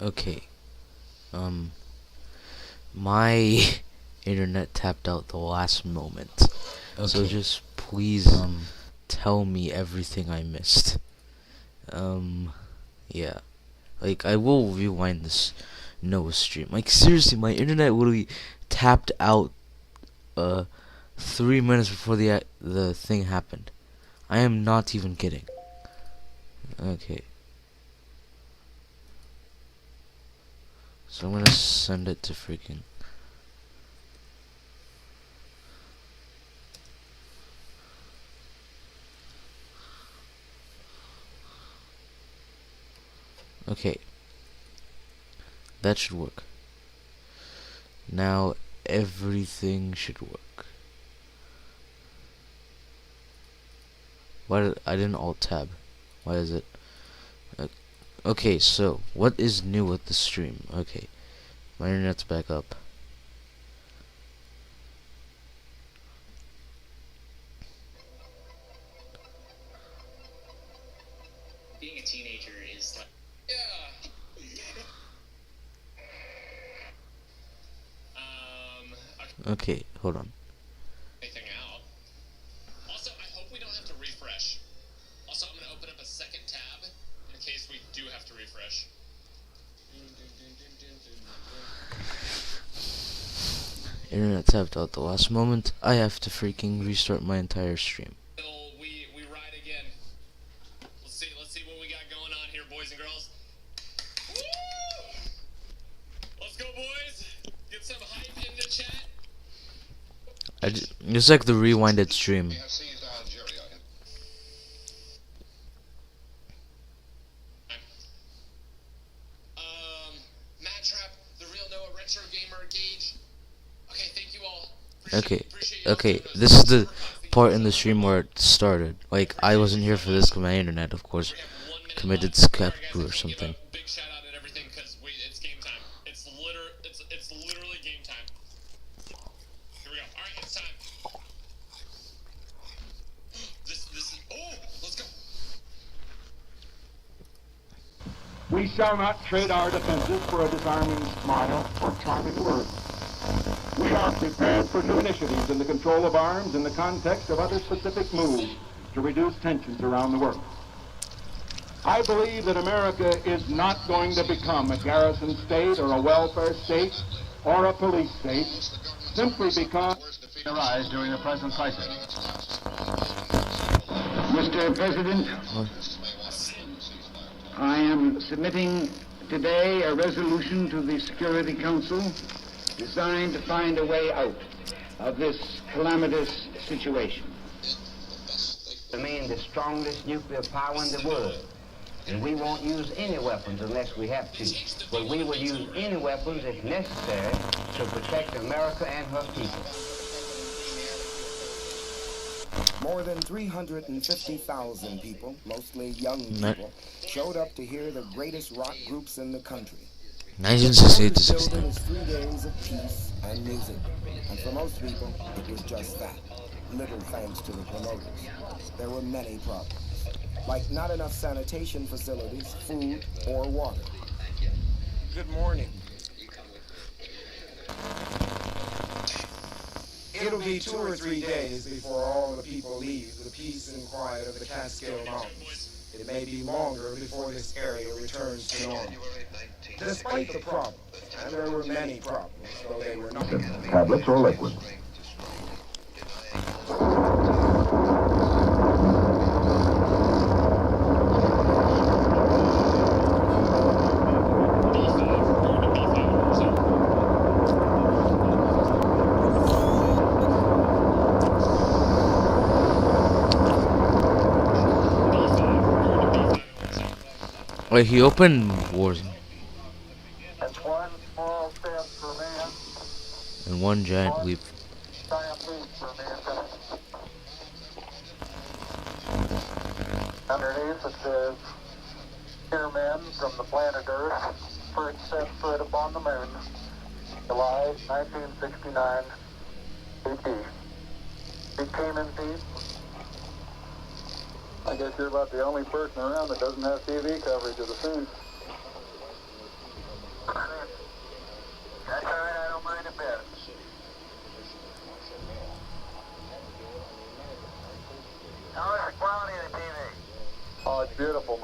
Okay. Um, my internet tapped out the last moment. So Okay. just please tell me everything I missed. Yeah. Like I will rewind this Noah stream. Like seriously, my internet literally tapped out 3 minutes before the thing happened. I am not even kidding. Okay. So I'm gonna send it to freaking. Okay. That should work. Now everything should work. I didn't alt tab? Why is it? Okay, so what is new with the stream? Okay, my internet's back up. Being a teenager is like, yeah. Okay, hold on. Anything out. Also, I hope we don't have to refresh. Also, I'm gonna open up a second tab in case we do have to refresh. Internet tapped out the last moment. I have to freaking restart my entire stream. We ride again. Let's see what we got going on here, boys and girls. Woo! Let's go, boys. Get some hype in the chat. It's like the rewinded stream. Matt Trap, the real Noah Retro Gamer Gauge. Okay, thank you all. Okay, this is the part in the stream where it started. Like, I wasn't here for this because my internet, of course, committed Skype or something. Big shout out and everything because it's game time. It's literally game time. Here we go. All right, it's time. This is let's go. We shall not trade our defenses for a disarming smile or charming word. We are prepared for new initiatives in the control of arms in the context of other specific moves to reduce tensions around the world. I believe that America is not going to become a garrison state or a welfare state or a police state simply because arise during the present crisis. Mr. President, I am submitting today a resolution to the Security Council designed to find a way out of this calamitous situation. Remain the strongest nuclear power in the world, and we won't use any weapons unless we have to. But we will use any weapons if necessary to protect America and her people. More than 350,000 people, mostly young people, showed up to hear the greatest rock groups in the country. 1968 to This building 69. is 3 days of peace and music, and for most people, it was just that. Little thanks to the promoters. There were many problems, like not enough sanitation facilities, food, or water. Good morning. It'll be 2 or 3 days before all the people leave the peace and quiet of the Catskill Mountains. It may be longer before this area returns to normal. Despite the problems, and there were many problems, though they were not... Tablets or liquid. Wait, he opened Warzone. That's one small step for man, And one giant leap. giant leap for mankind. Underneath it says, "Dear men from the planet Earth, first set foot upon the moon, July 1969, AD. He came in peace. I guess you're about the only person around that doesn't have TV coverage of the scene."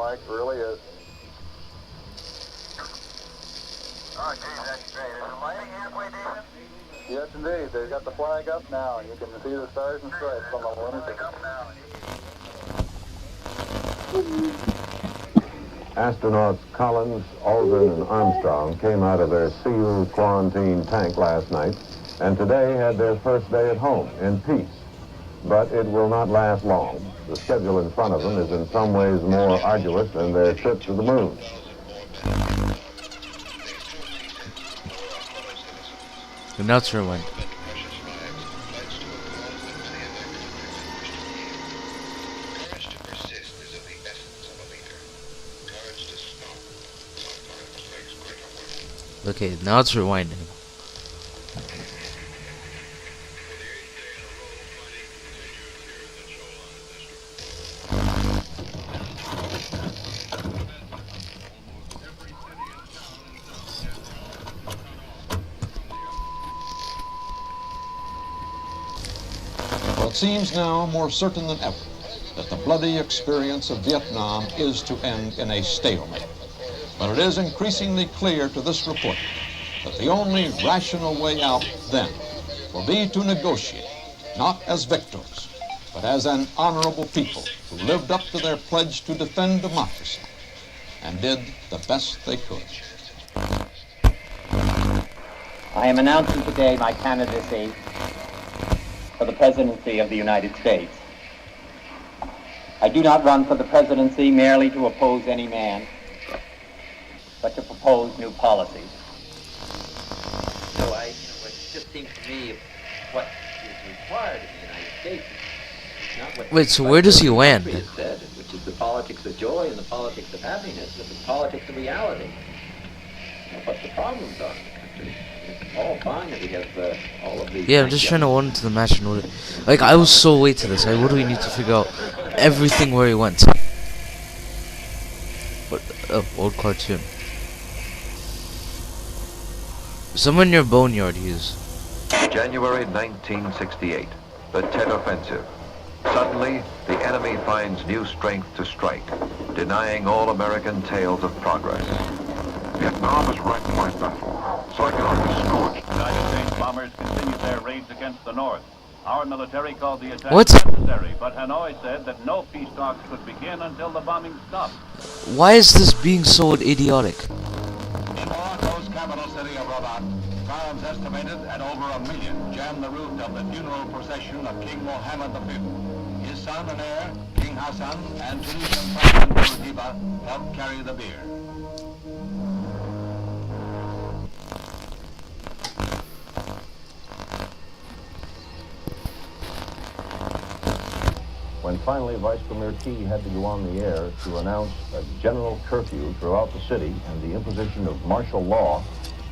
Mike. It really is. Oh, geez, that's great. Is the lighting halfway decent? Yes, indeed. They've got the flag up now, and you can see the stars and stripes on the lunar Flag up now. Astronauts Collins, Aldrin, and Armstrong came out of their sealed quarantine tank last night and today had their first day at home in peace. But it will not last long. The schedule in front of them is in some ways more arduous than their trip to the moon. And now it's rewind. Okay, now it's rewinding. Well, it seems now more certain than ever that the bloody experience of Vietnam is to end in a stalemate. But it is increasingly clear to this report that the only rational way out then will be to negotiate, not as victors, but as an honorable people who lived up to their pledge to defend democracy and did the best they could. I am announcing today my candidacy for the presidency of the United States. I do not run for the presidency merely to oppose any man, but to propose new policies. So it just seems to me what is required in the United States is not what. Wait, so where does he land? Has said, which is the politics of joy and the politics of happiness, but the politics of reality. What the problems are in the country. It's all fine that we have all of these. Yeah, I'm just trying to order to the match in order. Like, I was so late to this. I literally need to figure out everything where he went. What? Oh, old cartoon. Someone near Boneyard he is. January 1968, the Tet Offensive. Suddenly, the enemy finds new strength to strike, denying all American tales of progress. Vietnam is right in my battle. Saigon is scorched. United States bombers continue their raids against the north. Our military called the attack What? necessary, but Hanoi said that no peace talks could begin until the bombing stopped. Why is this being so idiotic? In Morocco's capital city of Rabat, crowds estimated at over 1 million jammed the route of the funeral procession of King Mohammed V. His son and heir, King Hassan, and Tunisian President Bourguiba helped carry the bier. When finally Vice Premier Key had to go on the air to announce a general curfew throughout the city and the imposition of martial law,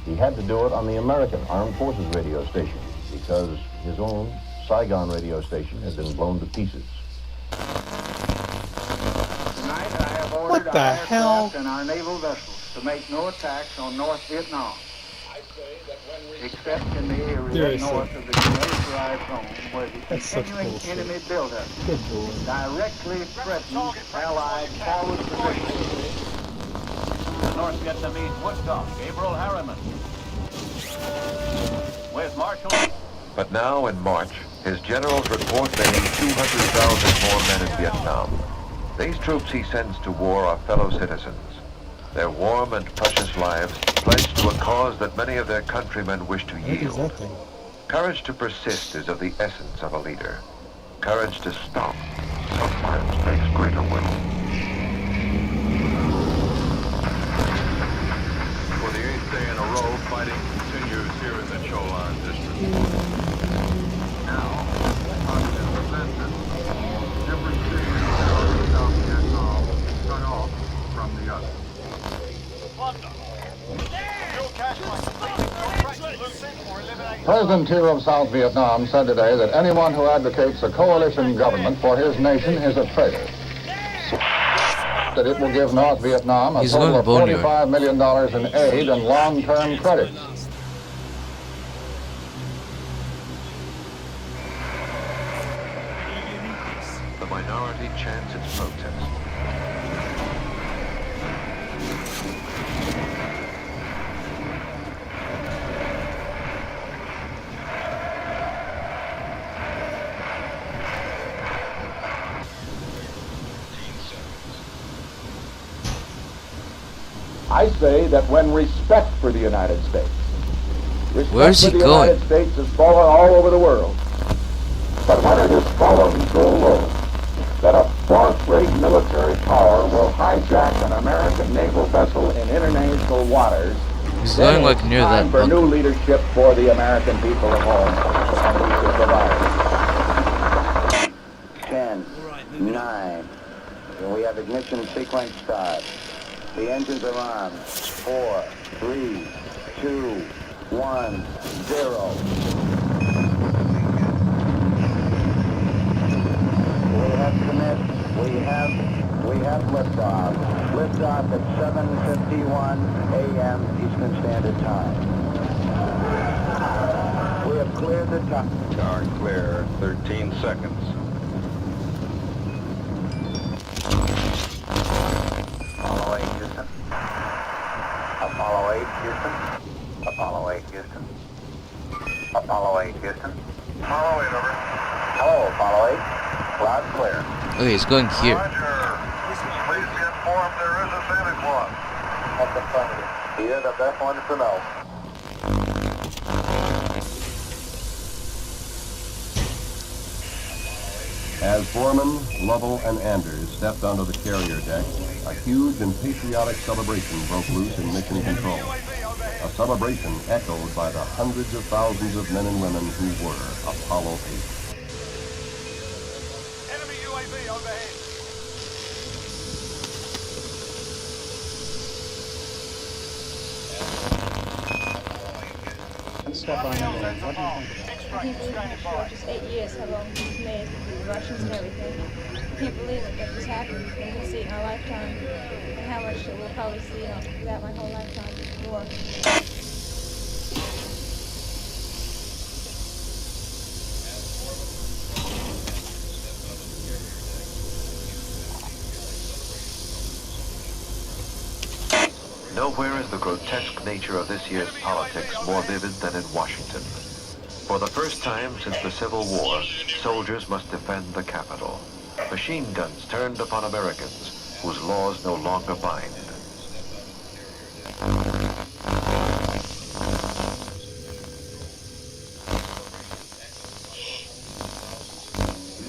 he had to do it on the American Armed Forces radio station because his own Saigon radio station had been blown to pieces. Tonight I have ordered our aircraft and our naval vessels to make no attacks on North Vietnam, except in the area north of the demilitarized zone where the continuing enemy buildup directly threatens Allied forward positions. The North Vietnamese Woodstock, Gabriel Harriman. With Marshal. But now, in March, his generals report they need 200,000 more men in Vietnam. These troops he sends to war are fellow citizens. Their warm and precious lives pledged to a cause that many of their countrymen wish to yield. Courage to persist is of the essence of a leader. Courage to stop sometimes takes greater will. For the 8th day in a row, fighting continues here in the Cholan district. Now, positive defenses. Every city in South Vietnam cut off from the other. President Thieu of South Vietnam said today that anyone who advocates a coalition government for his nation is a traitor. That it will give North Vietnam a total of $45 million in aid and long-term credit. The minority chants its protest. I say that when respect for the United States, Where is he respect for the going? United States has fallen all over the world. But when it has fallen so low that a fourth-rate military power will hijack an American naval vessel in international waters, He's then going like it's near time that for new bunker. leadership for the American people at home, and we should provide it. 10, 9, and we have ignition sequence start. The engines are on. 4, 3, 2, 1, 0. We have commit. We have liftoff. Liftoff at 7:51 a.m. Eastern Standard Time. We have cleared the top. Car clear, 13 seconds. Apollo 8, Houston. Apollo 8, Houston. Apollo 8, Houston. Apollo 8, Houston. Apollo 8, over. Hello, Apollo 8. Loud and clear. Okay, he's going here. Roger. Please be informed there is a Santa Claus. That's affirmative. You're the best ones to know. As Borman, Lovell, and Anders stepped onto the carrier deck, a huge and patriotic celebration broke loose in Mission Control. A celebration echoed by the hundreds of thousands of men and women who were Apollo 8. Enemy UAV overhead. Step on your leg. What do you think about it? I can't believe it. For just 8 years, how long it's made, the Russians and everything. I can't believe it that this happened. We can see it in our lifetime, and how much we'll probably see throughout my whole lifetime more. Nowhere is the grotesque nature of this year's politics more vivid than in Washington. For the first time since the Civil War, soldiers must defend the Capitol. Machine guns turned upon Americans, whose laws no longer bind.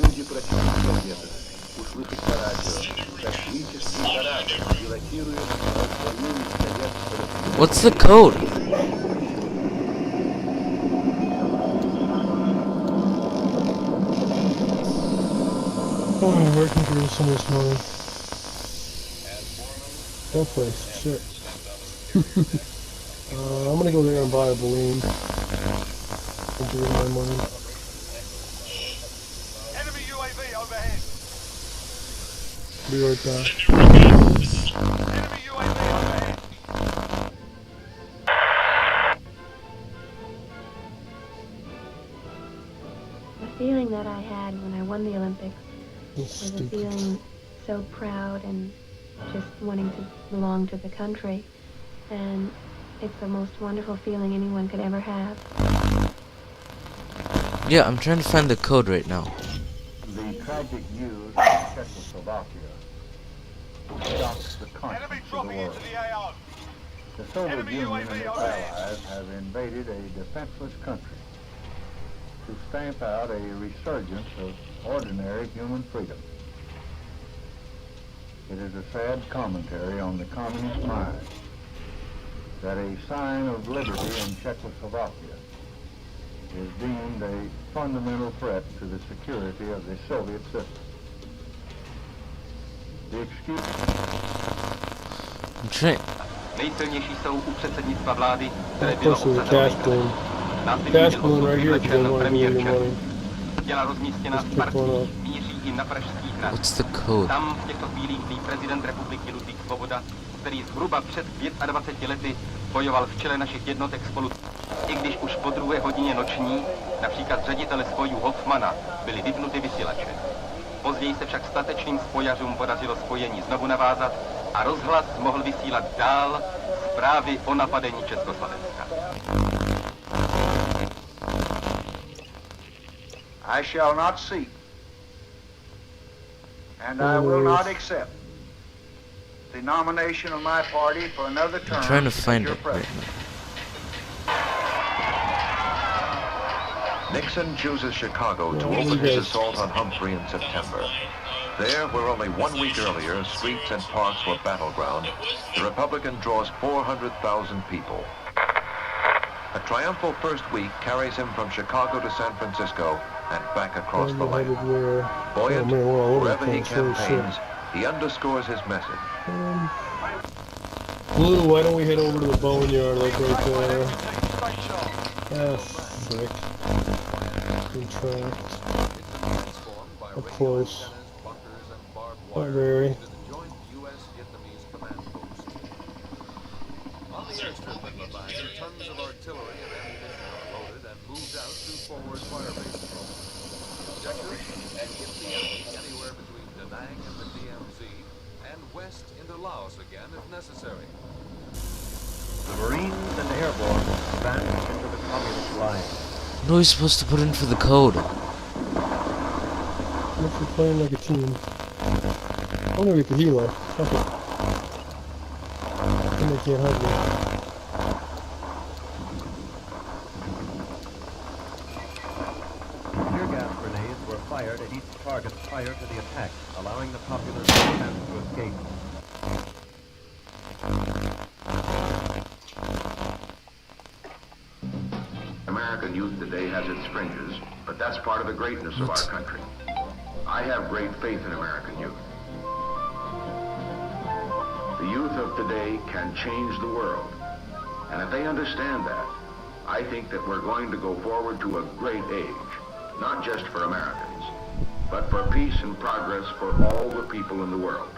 Люди против планеты. Услышать по радио. Космический корабль пилотирует отклонение советского. What's the code? Oh, I'm working through so much money. That place, shit. I'm gonna go there and buy a balloon. And do my money. Enemy UAV overhead. Be right back. Enemy UAV overhead. The feeling that I had when I won the Olympics was a feeling so proud and just wanting to belong to the country. And it's the most wonderful feeling anyone could ever have. Yeah, I'm trying to find the code right now. The tragic news of Czechoslovakia shocks the conscience of the world. The Soviet Union and its allies have invaded a defenseless country to stamp out a resurgence of ordinary human freedom. It is a sad commentary on the communist mind that a sign of liberty in Czechoslovakia is deemed a fundamental threat to the security of the Soviet system. The excuse... I'm trying... Nejsilnější jsou u předsednictva vlády, které Of bylo course, there's a obsazeno cash balloon. Násilím Cash byl balloon odsud right here if you guys vyvlečen want to premiér give me Čech. money. Děla rozmístěna v Just pick one Parcích up. míří i na pražských hrad. What's the code? Tam v těchto chvílích bdí prezident republiky Ludvík Svoboda, který zhruba před 25 lety bojoval v čele našich jednotek spolu. I když už po 2. hodině noční, například ředitele spojů Hoffmana, byly vypnuty vysílače. Později se však statečným spojařům podařilo spojení znovu navázat a rozhlas mohl vysílat dál zprávy o napadení Československa. I shall not seek, and I will not accept the nomination of my party for another term I'm trying to as find your it right president. now. Nixon chooses Chicago to open his assault on Humphrey in September. There, where only 1 week earlier streets and parks were battleground, the Republican draws 400,000 people. A triumphal first week carries him from Chicago to San Francisco and back across the land. Buoyant, wherever he campaigns, he underscores his message. Blue, why don't we head over to the boneyard, like right there? Ah, frick. Contract. Up close. Not very. On the airstrip at Leviathan, tons of artillery and ammunition are loaded and moved out to forward fire bases. The objective? Hit the enemy anywhere between Da Nang and the DMZ, and west into Laos again if necessary. The Marines and Airborne advance into the communist line. What are we supposed to put in for the code? Look, we're playing like a team. I wanna get the helo. Fuck it. Then they can't hug me. Tear gas grenades were fired at each target prior to the attack, allowing the populace a chance to escape. American youth today has its fringes, but that's part of the greatness of our country. I have great faith in American youth. The youth of today can change the world. And if they understand that, I think that we're going to go forward to a great age, not just for Americans, but for peace and progress for all the people in the world.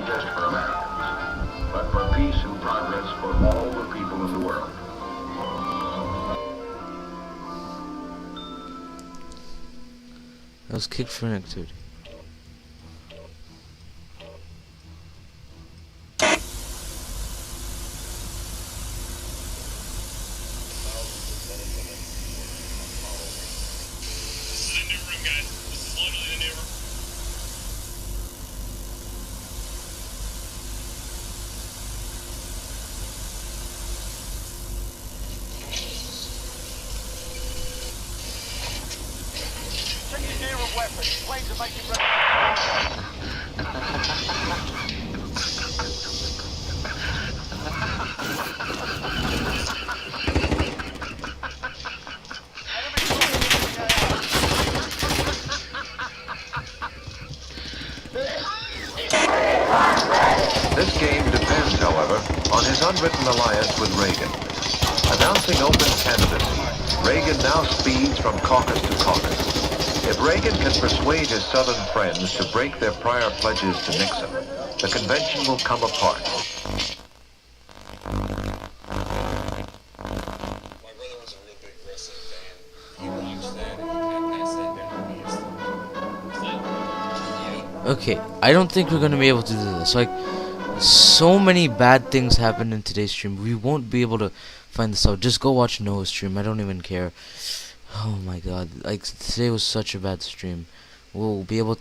Just for Americans, but for peace and progress for all the people in the world. I was kicked for inactivity. This game depends, however, on his unwritten alliance with Reagan. Announcing open candidacy, Reagan now speeds from caucus to caucus. If Reagan can persuade his Southern friends to break their prior pledges to Nixon, the convention will come apart. Okay, I don't think we're gonna be able to do this. Like, so many bad things happened in today's stream. We won't be able to find this out. Just go watch Noah's stream. I don't even care. Oh my god. Like, today was such a bad stream. We'll be able to